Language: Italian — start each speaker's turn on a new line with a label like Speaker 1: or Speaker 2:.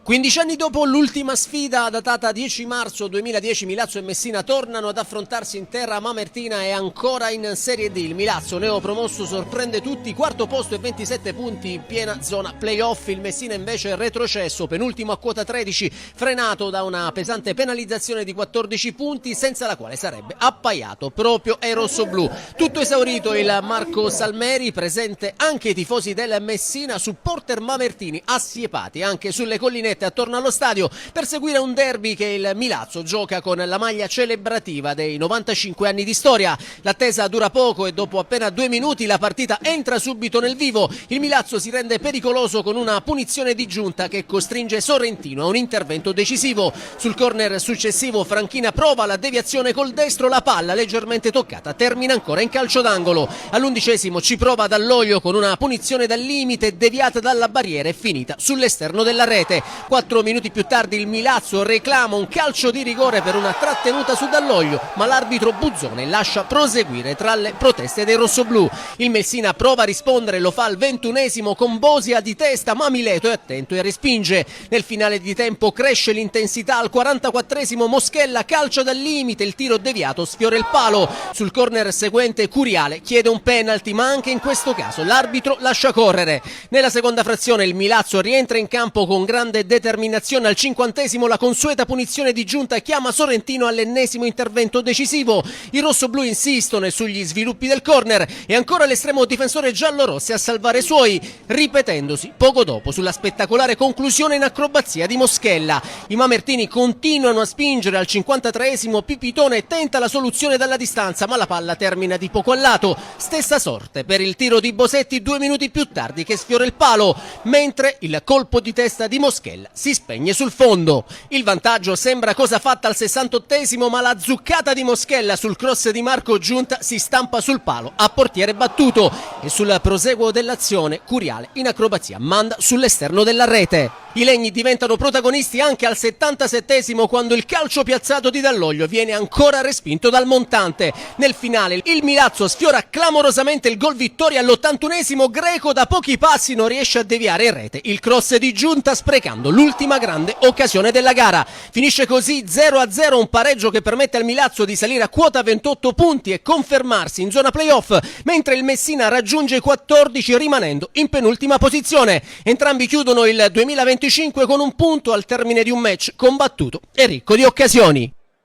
Speaker 1: 15 anni dopo l'ultima sfida datata 10 marzo 2010, Milazzo e Messina tornano ad affrontarsi in terra mamertina e ancora in Serie D. Il Milazzo, neopromosso, sorprende tutti, quarto posto e 27 punti in piena zona playoff. Il Messina invece è retrocesso, penultimo a quota 13, frenato da una pesante penalizzazione di 14 punti, senza la quale sarebbe appaiato proprio ai rossoblù. Tutto esaurito il Marco Salmeri, presente anche i tifosi del Messina, supporter mamertini assiepati anche sulle collinette attorno allo stadio per seguire un derby che il Milazzo gioca con la maglia celebrativa dei 95 anni di storia. L'attesa dura poco e dopo appena 2 minuti la partita entra subito nel vivo. Il Milazzo si rende pericoloso con una punizione di giunta che costringe Sorrentino a un intervento decisivo. Sul corner successivo Franchina prova la deviazione col destro, la palla leggermente toccata termina ancora in calcio d'angolo. All'11° ci prova Dall'Oglio con una punizione dal limite deviata dalla barriera e finita sull'esterno della rete. 4 minuti più tardi il Milazzo reclama un calcio di rigore per una trattenuta su Dall'Oglio, ma l'arbitro Buzzone lascia proseguire tra le proteste dei rossoblù. Il Messina prova a rispondere, lo fa al 21° con Bosia di testa, ma Mileto è attento e respinge. Nel finale di tempo cresce l'intensità, al 44° Moschella calcia dal limite, il tiro deviato sfiora il palo. Sul corner seguente Curiale chiede un penalty, ma anche in questo caso l'arbitro lascia correre. Nella seconda frazione il Milazzo rientra in campo con grande determinazione. Al 50° la consueta punizione di giunta chiama Sorrentino all'ennesimo intervento decisivo. I rossoblù insistono e sugli sviluppi del corner e ancora l'estremo difensore giallorossi a salvare i suoi, ripetendosi poco dopo sulla spettacolare conclusione in acrobazia di Moschella. I mamertini continuano a spingere. Al 53° Pipitone tenta la soluzione dalla distanza, ma la palla termina di poco a lato. Stessa sorte per il tiro di Bosetti 2 minuti più tardi che sfiora il palo, mentre il colpo di testa di Moschella si spegne sul fondo. Il vantaggio sembra cosa fatta al 68°, ma la zuccata di Moschella sul cross di Marco Giunta si stampa sul palo a portiere battuto e sul proseguo dell'azione Curiale in acrobazia manda sull'esterno della rete. I legni diventano protagonisti anche al 77° quando il calcio piazzato di Dall'Oglio viene ancora respinto dal montante. Nel finale il Milazzo sfiora clamorosamente il gol vittoria all'81°, Greco da pochi passi non riesce a deviare in rete il cross di Giunta, sprecando l'ultima grande occasione della gara. Finisce così 0-0, un pareggio che permette al Milazzo di salire a quota 28 punti e confermarsi in zona playoff, mentre il Messina raggiunge i 14 rimanendo in penultima posizione. Entrambi chiudono il 2025 con un punto al termine di un match combattuto e ricco di occasioni.